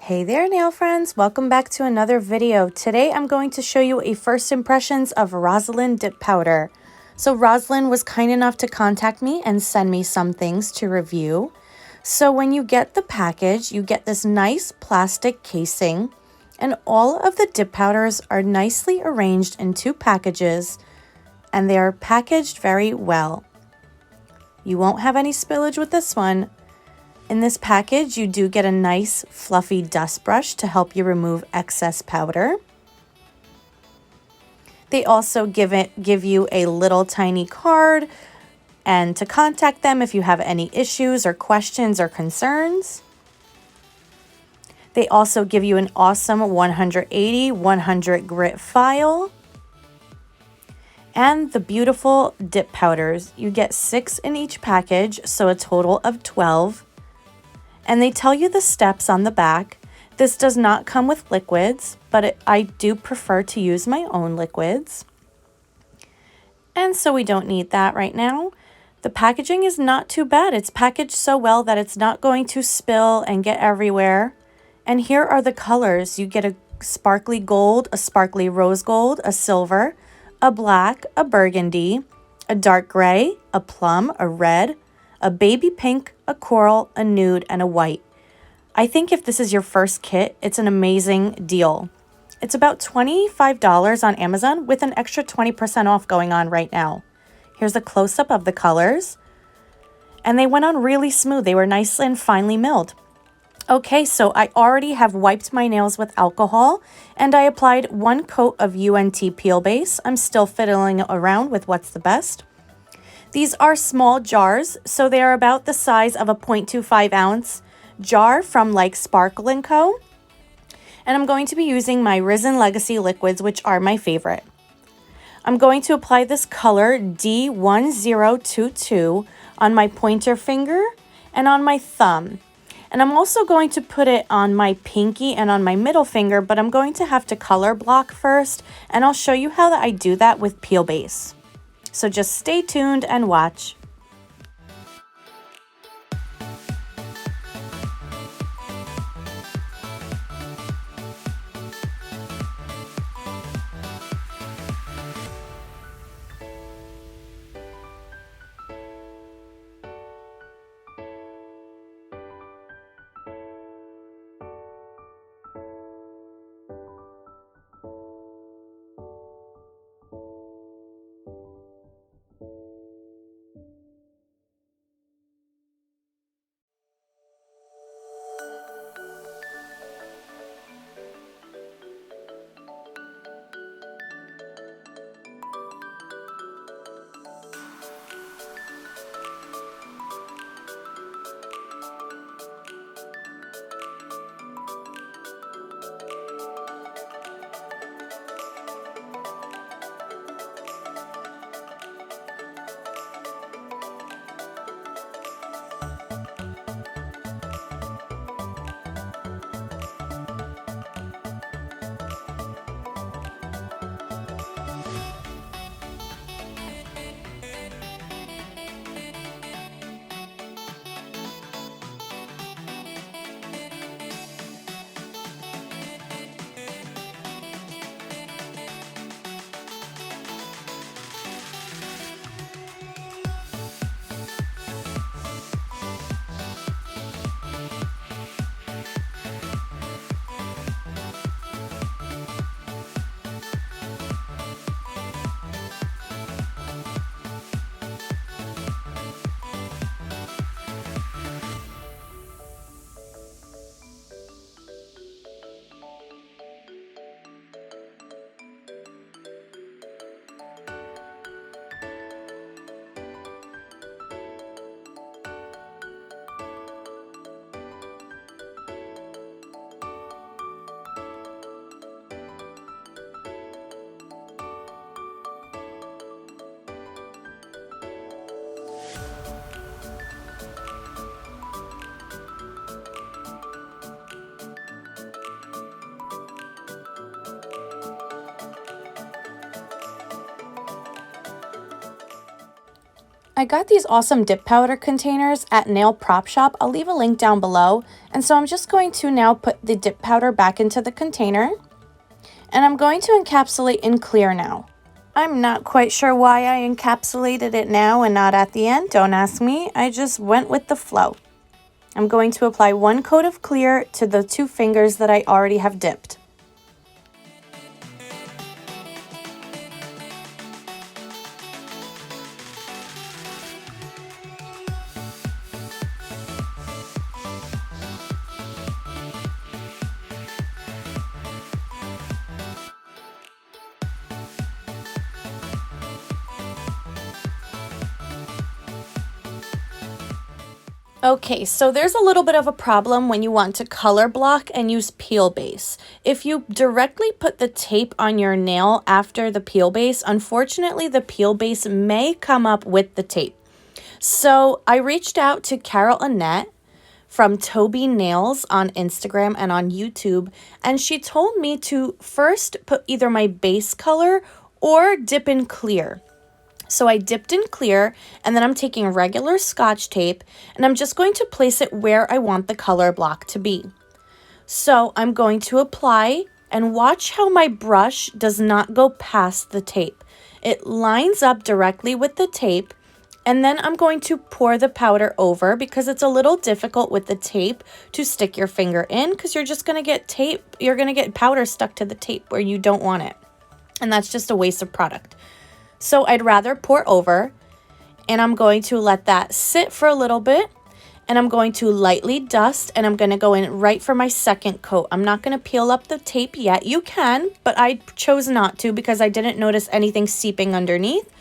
Hey there, nail friends. Welcome back to another video. Today I'm going to show you a first impressions of Rosalind dip powder. So Rosalind was kind enough to contact me and send me some things to review. So when you get the package, you get this nice plastic casing, and all of the dip powders are nicely arranged in two packages, and they are packaged very well. You won't have any spillage with this one. In this package, you do get a nice fluffy dust brush to help you remove excess powder. They also give you a little tiny card and to contact them if you have any issues or questions or concerns. They also give you an awesome 180-100 grit file. And the beautiful dip powders. You get 6 in each package, so a total of 12. And they tell you the steps on the back. This does not come with liquids, but I do prefer to use my own liquids. And so we don't need that right now. The packaging is not too bad. It's packaged so well that it's not going to spill and get everywhere. And here are the colors. You get a sparkly gold, a sparkly rose gold, a silver, a black, a burgundy, a dark gray, a plum, a red, a baby pink, a coral, a nude, and a white. I think if this is your first kit, it's an amazing deal. It's about $25 on Amazon with an extra 20% off going on right now. Here's a close-up of the colors. And they went on really smooth. They were nice and finely milled. Okay, so I already have wiped my nails with alcohol and I applied 1 coat of UNT peel base. I'm still fiddling around with what's the best. These are small jars, so they are about the size of a 0.25 ounce jar from like Sparkle & Co. And I'm going to be using my Risen Legacy liquids, which are my favorite. I'm going to apply this color D1022 on my pointer finger and on my thumb. And I'm also going to put it on my pinky and on my middle finger, but I'm going to have to color block first, and I'll show you how I do that with peel base. So just stay tuned and watch. I got these awesome dip powder containers at Nail Prop Shop. I'll leave a link down below. And so I'm just going to now put the dip powder back into the container. And I'm going to encapsulate in clear now. I'm not quite sure why I encapsulated it now and not at the end. Don't ask me. I just went with the flow. I'm going to apply 1 coat of clear to the 2 fingers that I already have dipped. Okay, so there's a little bit of a problem when you want to color block and use peel base. If you directly put the tape on your nail after the peel base, unfortunately the peel base may come up with the tape. So I reached out to Carol Annette from Toby Nails on Instagram and on YouTube, and she told me to first put either my base color or dip in clear. So I dipped in clear, and then I'm taking regular Scotch tape, and I'm just going to place it where I want the color block to be. So I'm going to apply, and watch how my brush does not go past the tape. It lines up directly with the tape, and then I'm going to pour the powder over because it's a little difficult with the tape to stick your finger in because you're just going to get you're going to get powder stuck to the tape where you don't want it. And that's just a waste of product. So I'd rather pour over, and I'm going to let that sit for a little bit, and I'm going to lightly dust, and I'm going to go in right for my second coat. I'm not going to peel up the tape yet. You can, but I chose not to because I didn't notice anything seeping underneath.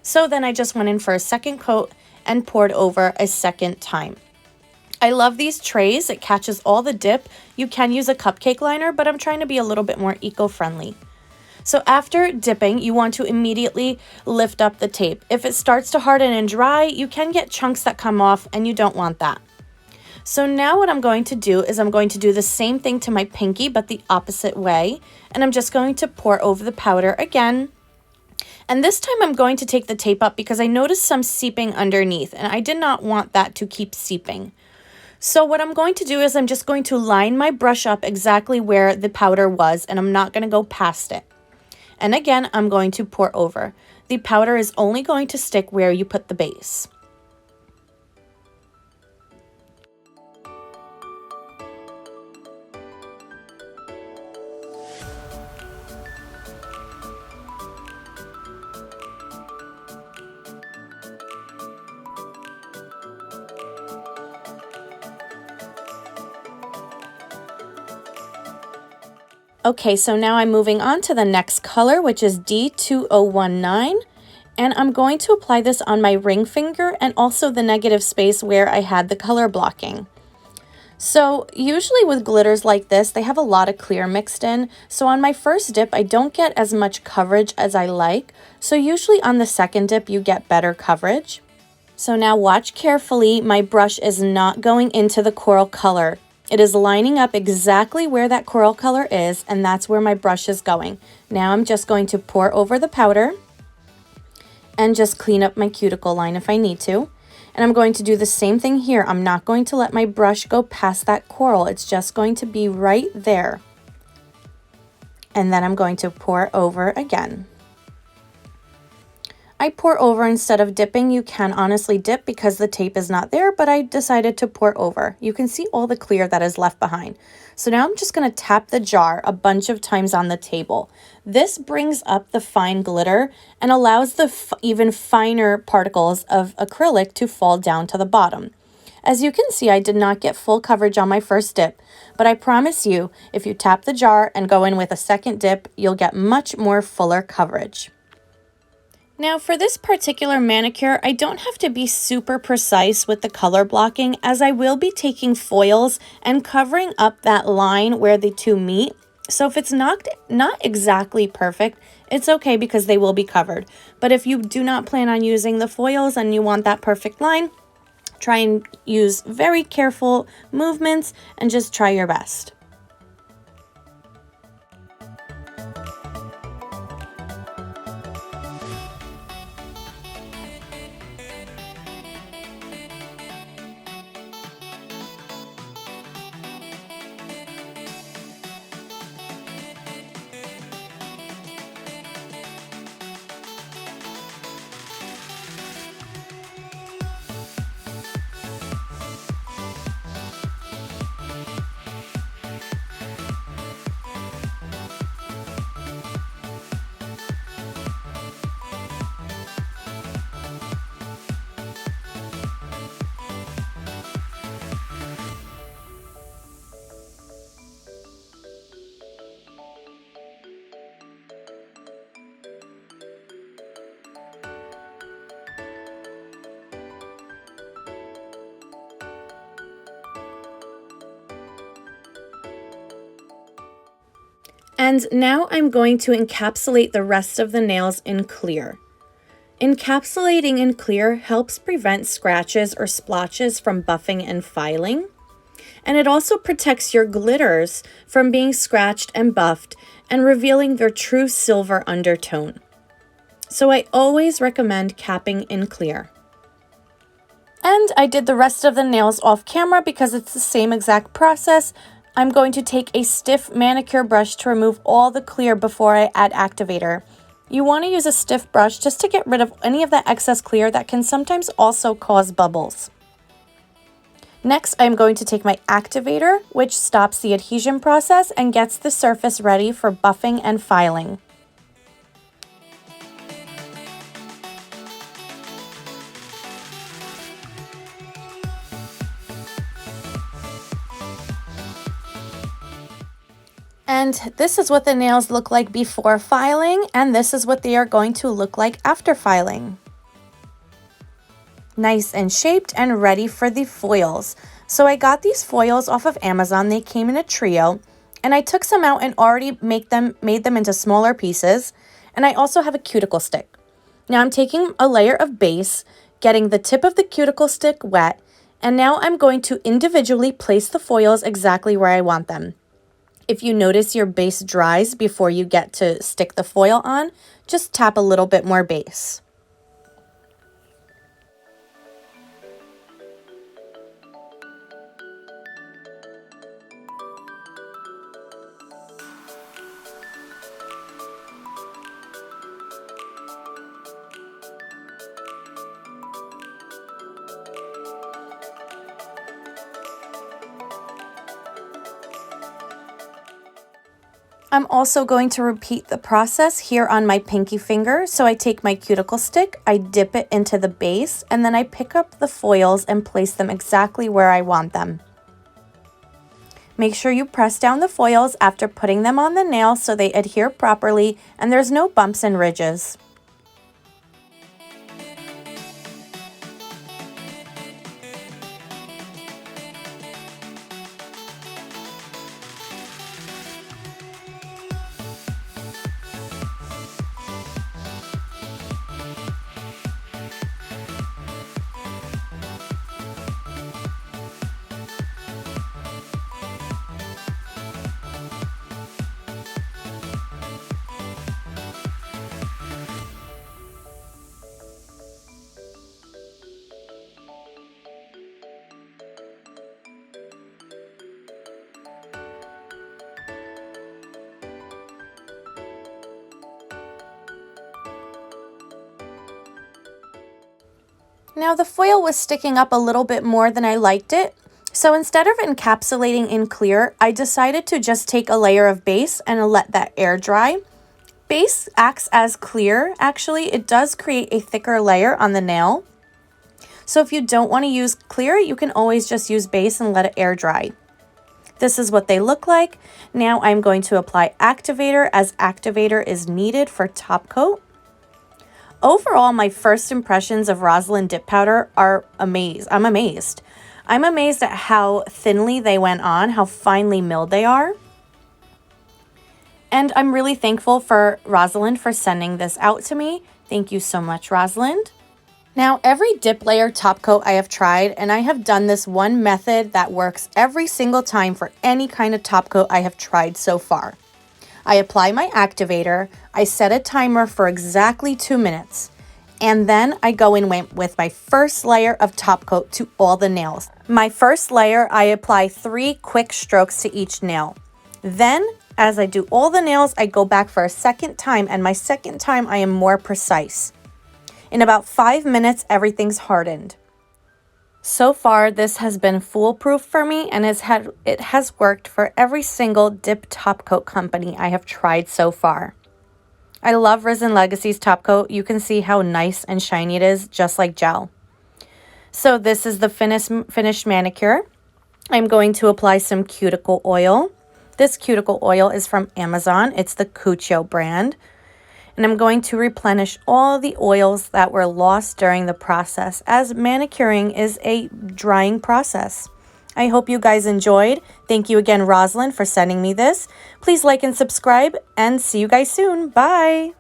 So then I just went in for a second coat and poured over a second time. I love these trays. It catches all the dip. You can use a cupcake liner, but I'm trying to be a little bit more eco-friendly. So after dipping, you want to immediately lift up the tape. If it starts to harden and dry, you can get chunks that come off, and you don't want that. So now what I'm going to do is I'm going to do the same thing to my pinky, but the opposite way. And I'm just going to pour over the powder again. And this time I'm going to take the tape up because I noticed some seeping underneath, and I did not want that to keep seeping. So what I'm going to do is I'm just going to line my brush up exactly where the powder was, and I'm not going to go past it. And again, I'm going to pour over. The powder is only going to stick where you put the base. Okay, so now I'm moving on to the next color, which is D2019, and I'm going to apply this on my ring finger and also the negative space where I had the color blocking. So usually with glitters like this, they have a lot of clear mixed in. So on my first dip, I don't get as much coverage as I like. So usually on the second dip, you get better coverage. So now watch carefully, my brush is not going into the coral color. It is lining up exactly where that coral color is, and that's where my brush is going. Now I'm just going to pour over the powder and just clean up my cuticle line if I need to. And I'm going to do the same thing here. I'm not going to let my brush go past that coral. It's just going to be right there. And then I'm going to pour over again. I pour over instead of dipping. You can honestly dip because the tape is not there, but I decided to pour over. You can see all the clear that is left behind. So now I'm just going to tap the jar a bunch of times on the table. This brings up the fine glitter and allows the even finer particles of acrylic to fall down to the bottom. As you can see, I did not get full coverage on my first dip, but I promise you, if you tap the jar and go in with a second dip, you'll get much more fuller coverage. Now for this particular manicure, I don't have to be super precise with the color blocking as I will be taking foils and covering up that line where the two meet. So if it's not exactly perfect, it's okay because they will be covered. But if you do not plan on using the foils and you want that perfect line, try and use very careful movements and just try your best. And now I'm going to encapsulate the rest of the nails in clear. Encapsulating in clear helps prevent scratches or splotches from buffing and filing. And it also protects your glitters from being scratched and buffed and revealing their true silver undertone. So I always recommend capping in clear. And I did the rest of the nails off camera because it's the same exact process. I'm going to take a stiff manicure brush to remove all the clear before I add activator. You want to use a stiff brush just to get rid of any of that excess clear that can sometimes also cause bubbles. Next, I'm going to take my activator, which stops the adhesion process and gets the surface ready for buffing and filing. And this is what the nails look like before filing, and this is what they are going to look like after filing. Nice and shaped and ready for the foils. So I got these foils off of Amazon. They came in a trio, and I took some out and already made them into smaller pieces. And I also have a cuticle stick. Now I'm taking a layer of base, getting the tip of the cuticle stick wet, and now I'm going to individually place the foils exactly where I want them. If you notice your base dries before you get to stick the foil on, just tap a little bit more base. I'm also going to repeat the process here on my pinky finger. So I take my cuticle stick, I dip it into the base, and then I pick up the foils and place them exactly where I want them. Make sure you press down the foils after putting them on the nail so they adhere properly and there's no bumps and ridges. Now the foil was sticking up a little bit more than I liked it, so instead of encapsulating in clear, I decided to just take a layer of base and let that air dry. Base acts as clear, actually. It does create a thicker layer on the nail. So if you don't want to use clear, you can always just use base and let it air dry. This is what they look like. Now I'm going to apply activator as activator is needed for top coat. Overall, my first impressions of Rosalind dip powder are amazed. I'm amazed. I'm amazed at how thinly they went on, how finely milled they are. And I'm really thankful for Rosalind for sending this out to me. Thank you so much, Rosalind. Now, every dip layer top coat I have tried, and I have done this one method that works every single time for any kind of top coat I have tried so far. I apply my activator, I set a timer for exactly 2 minutes, and then I go in with my first layer of top coat to all the nails. My first layer, I apply 3 quick strokes to each nail. Then, as I do all the nails, I go back for a second time, and my second time I am more precise. In about 5 minutes, everything's hardened. So far, this has been foolproof for me, and it has worked for every single dip top coat company I have tried so far. I love Risen Legacy's top coat. You can see how nice and shiny it is, just like gel. So this is the finished manicure. I'm going to apply some cuticle oil. This cuticle oil is from Amazon. It's the Cuccio brand. And I'm going to replenish all the oils that were lost during the process, as manicuring is a drying process. I hope you guys enjoyed. Thank you again, Rosalind, for sending me this. Please like and subscribe, and see you guys soon. Bye!